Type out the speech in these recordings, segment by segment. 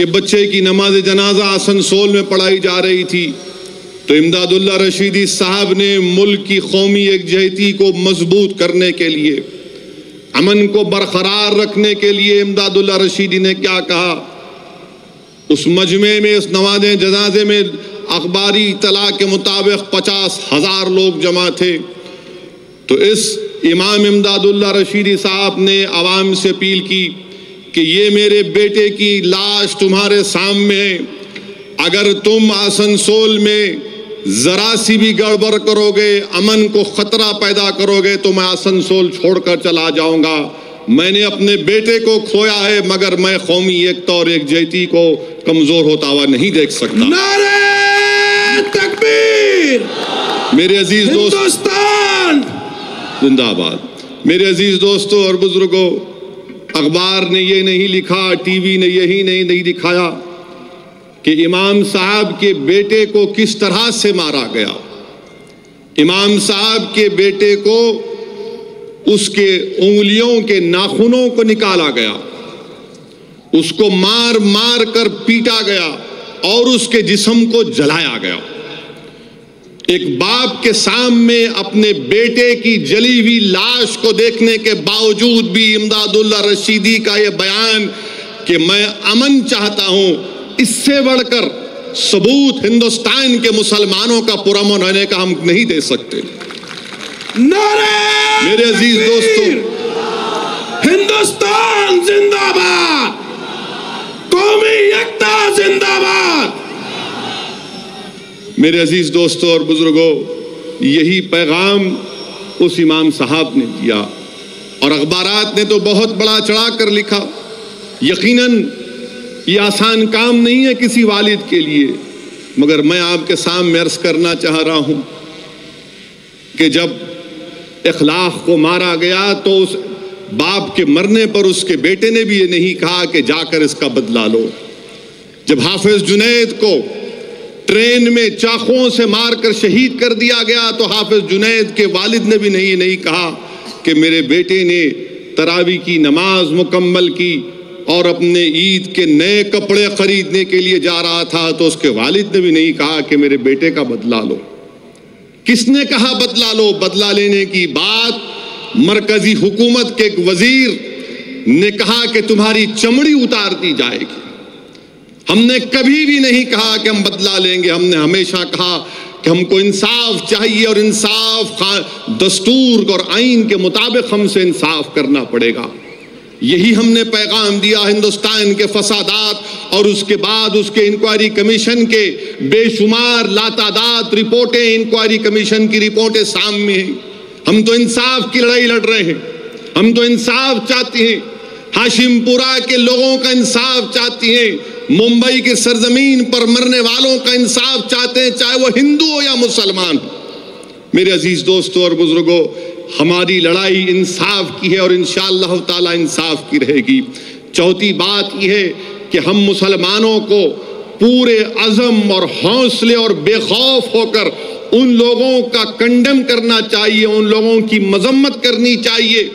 کہ بچے کی نماز جنازہ آسنسول میں پڑھائی جا رہی تھی تو امداد اللہ رشیدی صاحب نے ملک کی قومی یکجہتی کو مضبوط کرنے کے لیے، امن کو برقرار رکھنے کے لیے امداد اللہ رشیدی نے کیا کہا؟ اس مجمع میں، اس نماز جنازے میں اخباری اطلاع کے مطابق 50,000 لوگ جمع تھے۔ تو اس امام امداد اللہ رشیدی صاحب نے عوام سے اپیل کی کہ یہ میرے بیٹے کی لاش تمہارے سامنے ہے، اگر تم آسنسول میں ذرا سی بھی گڑبڑ کرو گے، امن کو خطرہ پیدا کرو گے تو میں آسنسول چھوڑ کر چلا جاؤں گا۔ میں نے اپنے بیٹے کو کھویا ہے مگر میں قومی ایکتا اور یکجہتی کو کمزور ہوتا ہوا نہیں دیکھ سکتا۔ نعرہ تکبیر! میرے عزیز دوست، ہندوستان زندہ آباد۔ میرے عزیز دوستوں اور بزرگوں، اخبار نے یہ نہیں لکھا، ٹی وی نے یہی نہیں دکھایا کہ امام صاحب کے بیٹے کو کس طرح سے مارا گیا۔ امام صاحب کے بیٹے کو اس کے انگلیوں کے ناخنوں کو نکالا گیا، اس کو مار مار کر پیٹا گیا اور اس کے جسم کو جلایا گیا۔ ایک باپ کے سامنے اپنے بیٹے کی جلی ہوئی لاش کو دیکھنے کے باوجود بھی امداد اللہ رشیدی کا یہ بیان کہ میں امن چاہتا ہوں، اس سے بڑھ کر ثبوت ہندوستان کے مسلمانوں کا پرامن ہونے کا ہم نہیں دے سکتے۔ نعرہ میرے عزیز دوستوں، ہندوستان زندہ باد، قومی یکتا زندہ باد۔ میرے عزیز دوستوں اور بزرگوں، یہی پیغام اس امام صاحب نے دیا اور اخبارات نے تو بہت بڑا چڑھا کر لکھا۔ یقیناً یہ آسان کام نہیں ہے کسی والد کے لیے، مگر میں آپ کے سامنے عرض کرنا چاہ رہا ہوں کہ جب اخلاق کو مارا گیا تو اس باپ کے مرنے پر اس کے بیٹے نے بھی یہ نہیں کہا کہ جا کر اس کا بدلہ لو۔ جب حافظ جنید کو ٹرین میں چاقوؤں سے مار کر شہید کر دیا گیا تو حافظ جنید کے والد نے بھی نہیں کہا کہ میرے بیٹے نے تراویح کی نماز مکمل کی اور اپنے عید کے نئے کپڑے خریدنے کے لیے جا رہا تھا تو اس کے والد نے بھی نہیں کہا کہ میرے بیٹے کا بدلہ لو۔ کس نے کہا بدلہ لو؟ بدلہ لینے کی بات مرکزی حکومت کے ایک وزیر نے کہا کہ تمہاری چمڑی اتار دی جائے گی۔ ہم نے کبھی بھی نہیں کہا کہ ہم بدلہ لیں گے، ہم نے ہمیشہ کہا کہ ہم کو انصاف چاہیے اور انصاف دستور اور آئین کے مطابق ہم سے انصاف کرنا پڑے گا۔ یہی ہم نے پیغام دیا۔ ہندوستان کے فسادات اور اس کے بعد اس کے انکوائری کمیشن کے بے شمار لاتعداد رپورٹیں، انکوائری کمیشن کی رپورٹیں سامنے ہیں۔ ہم تو انصاف کی لڑائی لڑ رہے ہیں، ہم تو انصاف چاہتے ہیں، ہاشم پورہ کے لوگوں کا انصاف چاہتے ہیں، ممبئی کے سرزمین پر مرنے والوں کا انصاف چاہتے ہیں، چاہے وہ ہندو ہو یا مسلمان ہو۔ میرے عزیز دوستوں اور بزرگوں، ہماری لڑائی انصاف کی ہے اور انشاءاللہ تعالی انصاف کی رہے گی۔ چوتھی بات یہ ہے کہ ہم مسلمانوں کو پورے عزم اور حوصلے اور بے خوف ہو کر ان لوگوں کا کنڈم کرنا چاہیے، ان لوگوں کی مذمت کرنی چاہیے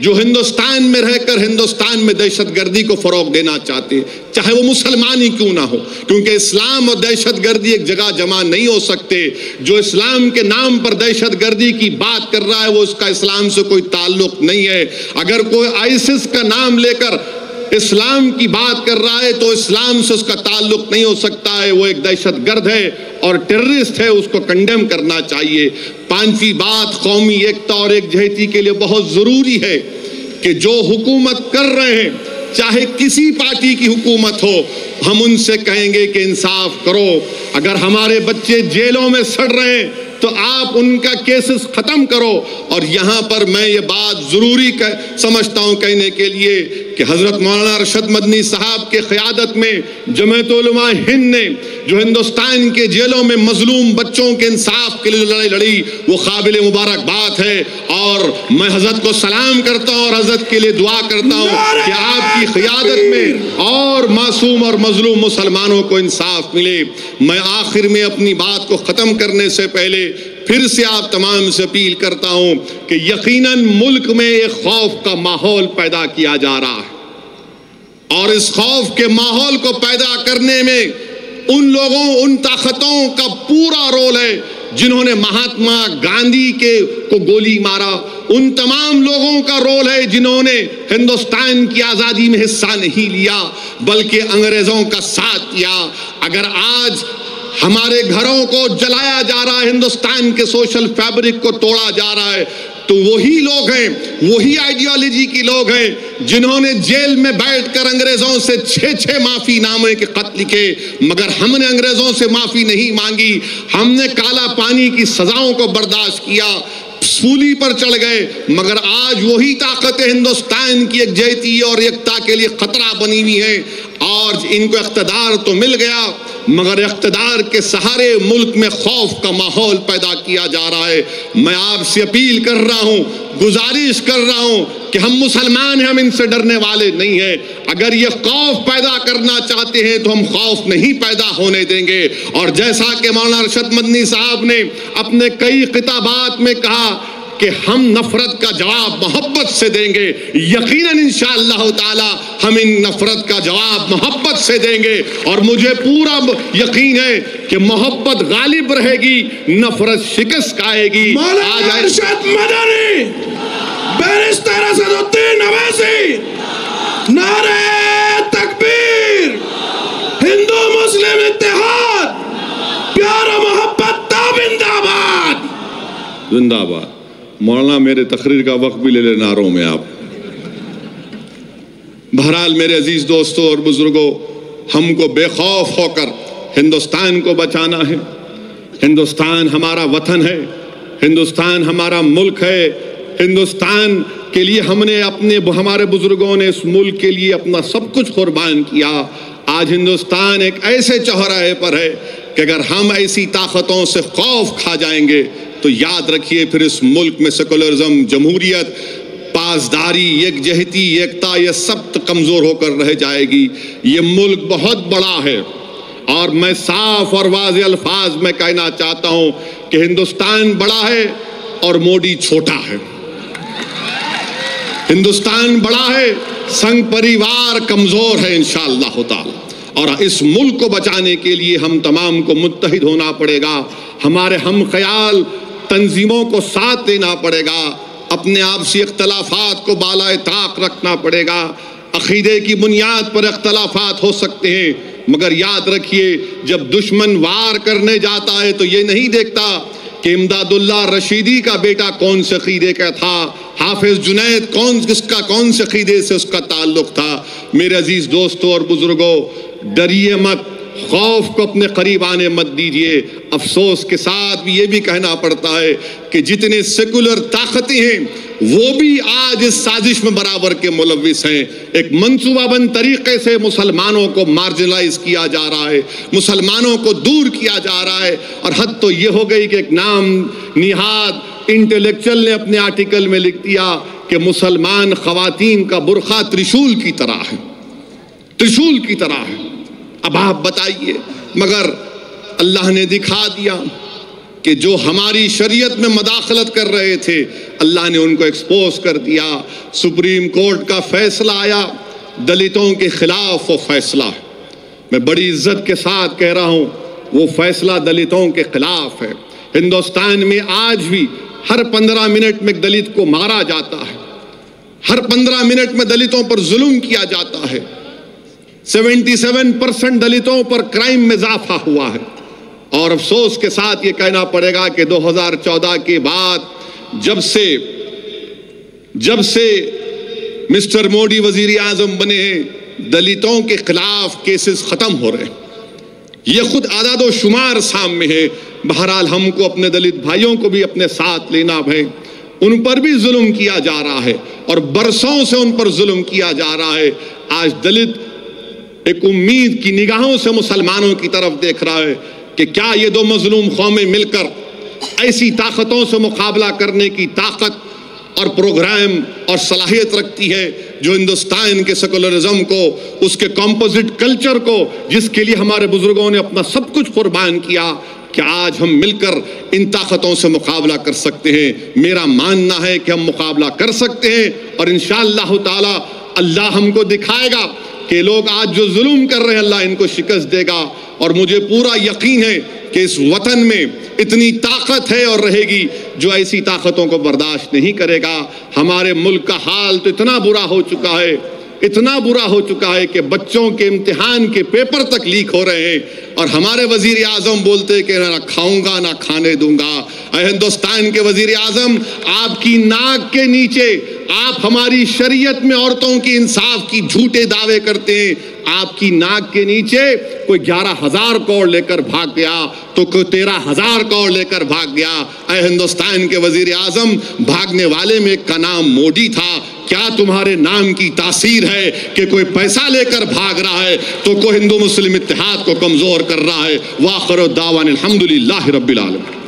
جو ہندوستان میں رہ کر ہندوستان میں دہشت گردی کو فروغ دینا چاہتے ہیں، چاہے وہ مسلمان ہی کیوں نہ ہو، کیونکہ اسلام اور دہشت گردی ایک جگہ جمع نہیں ہو سکتے۔ جو اسلام کے نام پر دہشت گردی کی بات کر رہا ہے وہ اس کا اسلام سے کوئی تعلق نہیں ہے۔ اگر کوئی آئیسس کا نام لے کر اسلام کی بات کر رہا ہے تو اسلام سے اس کا تعلق نہیں ہو سکتا ہے، وہ ایک دہشت گرد ہے اور ٹیررسٹ ہے، اس کو کنڈیم کرنا چاہیے۔ پانچویں بات، قومی ایکتا اور یکجہتی کے لیے بہت ضروری ہے کہ جو حکومت کر رہے ہیں، چاہے کسی پارٹی کی حکومت ہو، ہم ان سے کہیں گے کہ انصاف کرو۔ اگر ہمارے بچے جیلوں میں سڑ رہے ہیں تو آپ ان کا کیسز ختم کرو۔ اور یہاں پر میں یہ بات ضروری سمجھتا ہوں کہنے کے لیے کہ حضرت مولانا ارشد مدنی صاحب کے قیادت میں جمعیت علماء ہند نے جو ہندوستان کے جیلوں میں مظلوم بچوں کے انصاف کے لیے لڑائی لڑی، وہ قابل مبارکباد ہے، اور میں حضرت کو سلام کرتا ہوں اور حضرت کے لیے دعا کرتا ہوں کہ آپ کی قیادت میں اور معصوم اور مظلوم مسلمانوں کو انصاف ملے۔ میں آخر میں اپنی بات کو ختم کرنے سے پہلے پھر سے آپ تمام سے اپیل کرتا ہوں کہ یقیناً ملک میں ایک خوف کا ماحول پیدا کیا جا رہا ہے۔ اور اس خوف کے ماحول کو پیدا کرنے میں ان لوگوں، ان طاقتوں کا پورا رول ہے جنہوں نے مہاتما گاندھی کو گولی مارا، ان تمام لوگوں کا رول ہے جنہوں نے ہندوستان کی آزادی میں حصہ نہیں لیا بلکہ انگریزوں کا ساتھ دیا۔ اگر آج ہمارے گھروں کو جلایا جا رہا ہے، ہندوستان کے سوشل فیبرک کو توڑا جا رہا ہے، تو وہی لوگ ہیں، وہی آئیڈیالوجی کے لوگ ہیں جنہوں نے جیل میں بیٹھ کر انگریزوں سے 6 معافی نامے کے خط لکھے، مگر ہم نے انگریزوں سے معافی نہیں مانگی۔ ہم نے کالا پانی کی سزاؤں کو برداشت کیا، سولی پر چڑھ گئے، مگر آج وہی طاقتیں ہندوستان کی یکجہتی اور یکتا کے لیے خطرہ بنی ہوئی ہیں، اور ان کو اقتدار تو مل گیا مگر اقتدار کے سہارے ملک میں خوف کا ماحول پیدا کیا جا رہا ہے۔ میں آپ سے اپیل کر رہا ہوں، گزارش کر رہا ہوں کہ ہم مسلمان ہیں، ہم ان سے ڈرنے والے نہیں ہیں۔ اگر یہ خوف پیدا کرنا چاہتے ہیں تو ہم خوف نہیں پیدا ہونے دیں گے، اور جیسا کہ مولانا ارشد مدنی صاحب نے اپنے کئی خطابات میں کہا کہ ہم نفرت کا جواب محبت سے دیں گے، یقیناً انشاءاللہ تعالی ہم ان نفرت کا جواب محبت سے دیں گے، اور مجھے پورا یقین ہے کہ محبت غالب رہے گی، نفرت شکست کھائے گی۔ مولانا ارشد مدنی، بیرسٹر اسد الدین اویسی، نعرہ تکبیر، ہندو مسلم اتحاد، پیار و محبت زندہ باد، زندہ باد۔ مولانا میرے تقریر کا وقت بھی لے لے نعروں میں آپ۔ بہرحال میرے عزیز دوستوں اور بزرگوں، ہم کو بے خوف ہو کر ہندوستان کو بچانا ہے۔ ہندوستان ہمارا وطن ہے، ہندوستان ہمارا ملک ہے، ہندوستان کے لیے ہمارے بزرگوں نے اس ملک کے لیے اپنا سب کچھ قربان کیا۔ آج ہندوستان ایک ایسے چوراہے پر ہے کہ اگر ہم ایسی طاقتوں سے خوف کھا جائیں گے تو یاد رکھیے پھر اس ملک میں سیکولرزم، جمہوریت، پاسداری، یکجہتی، ایکتا، یہ سب کمزور ہو کر رہ جائے گی۔ یہ ملک بہت بڑا ہے، اور میں صاف اور واضح الفاظ میں کہنا چاہتا ہوں کہ ہندوستان بڑا ہے اور موڈی چھوٹا ہے۔ ہندوستان بڑا ہے، سنگ پریوار کمزور ہے انشاءاللہ تعالی، اور اس ملک کو بچانے کے لیے ہم تمام کو متحد ہونا پڑے گا، ہمارے ہم خیال تنظیموں کو ساتھ دینا پڑے گا، اپنے آپسی اختلافات کو بالائے طاق رکھنا پڑے گا۔ عقیدے کی بنیاد پر اختلافات ہو سکتے ہیں، مگر یاد رکھیے جب دشمن وار کرنے جاتا ہے تو یہ نہیں دیکھتا کہ امداد اللہ رشیدی کا بیٹا کون سے عقیدے کا تھا، حافظ جنید کون سے عقیدے سے اس کا تعلق تھا۔ میرے عزیز دوستوں اور بزرگوں، ڈریے مت، خوف کو اپنے قریب آنے مت دیجیے۔ افسوس کے ساتھ بھی یہ بھی کہنا پڑتا ہے کہ جتنے سیکولر طاقتیں ہیں وہ بھی آج اس سازش میں برابر کے ملوث ہیں۔ ایک منصوبہ بند طریقے سے مسلمانوں کو مارجنلائز کیا جا رہا ہے، مسلمانوں کو دور کیا جا رہا ہے، اور حد تو یہ ہو گئی کہ ایک نام نہاد انٹلیکچل نے اپنے آرٹیکل میں لکھ دیا کہ مسلمان خواتین کا برقع ترشول کی طرح ہے، ترشول کی طرح ہے۔ اب آپ بتائیے، مگر اللہ نے دکھا دیا کہ جو ہماری شریعت میں مداخلت کر رہے تھے اللہ نے ان کو ایکسپوز کر دیا۔ سپریم کورٹ کا فیصلہ آیا، دلتوں کے خلاف وہ فیصلہ ہے، میں بڑی عزت کے ساتھ کہہ رہا ہوں وہ فیصلہ دلتوں کے خلاف ہے۔ ہندوستان میں آج بھی ہر 15 منٹ میں ایک دلت کو مارا جاتا ہے، ہر 15 منٹ میں دلتوں پر ظلم کیا جاتا ہے۔ 77% دلتوں پر کرائم میں اضافہ ہوا ہے، اور افسوس کے ساتھ یہ کہنا پڑے گا کہ 2014 کے بعد جب سے مسٹر موڈی وزیر اعظم بنے ہیں، دلتوں کے خلاف کیسز ختم ہو رہے ہیں۔ یہ خود اعداد و شمار سامنے ہے۔ بہرحال ہم کو اپنے دلت بھائیوں کو بھی اپنے ساتھ لینا ہے، ان پر بھی ظلم کیا جا رہا ہے، اور برسوں سے ان پر ظلم کیا جا رہا ہے۔ آج دلت ایک امید کی نگاہوں سے مسلمانوں کی طرف دیکھ رہا ہے کہ کیا یہ دو مظلوم قومیں مل کر ایسی طاقتوں سے مقابلہ کرنے کی طاقت اور پروگرام اور صلاحیت رکھتی ہے جو ہندوستان کے سیکولرزم کو، اس کے کمپوزٹ کلچر کو، جس کے لیے ہمارے بزرگوں نے اپنا سب کچھ قربان کیا، کہ آج ہم مل کر ان طاقتوں سے مقابلہ کر سکتے ہیں۔ میرا ماننا ہے کہ ہم مقابلہ کر سکتے ہیں، اور انشاءاللہ تعالی اللہ ہم کو دکھائے گا کہ لوگ آج جو ظلم کر رہے ہیں اللہ ان کو شکست دے گا، اور مجھے پورا یقین ہے کہ اس وطن میں اتنی طاقت ہے اور رہے گی جو ایسی طاقتوں کو برداشت نہیں کرے گا۔ ہمارے ملک کا حال تو اتنا برا ہو چکا ہے، اتنا برا ہو چکا ہے کہ بچوں کے امتحان کے پیپر تک لیک ہو رہے ہیں، اور ہمارے وزیر اعظم بولتے کہ نہ کھاؤں گا نہ کھانے دوں گا۔ اے ہندوستان کے وزیر اعظم، آپ کی ناک کے نیچے آپ ہماری شریعت میں عورتوں کی انصاف کی جھوٹے دعوے کرتے ہیں، آپ کی ناک کے نیچے کوئی 11,000 کروڑ لے کر بھاگ گیا تو کوئی 13,000 کروڑ لے کر بھاگ گیا۔ اے ہندوستان کے وزیر اعظم، بھاگنے والے میں ایک کا نام مودی تھا، کیا تمہارے نام کی تاثیر ہے کہ کوئی پیسہ لے کر بھاگ رہا ہے تو کوئی ہندو مسلم اتحاد کو کمزور کر رہا ہے؟ وآخر دعوانا الحمدللہ رب العالمین۔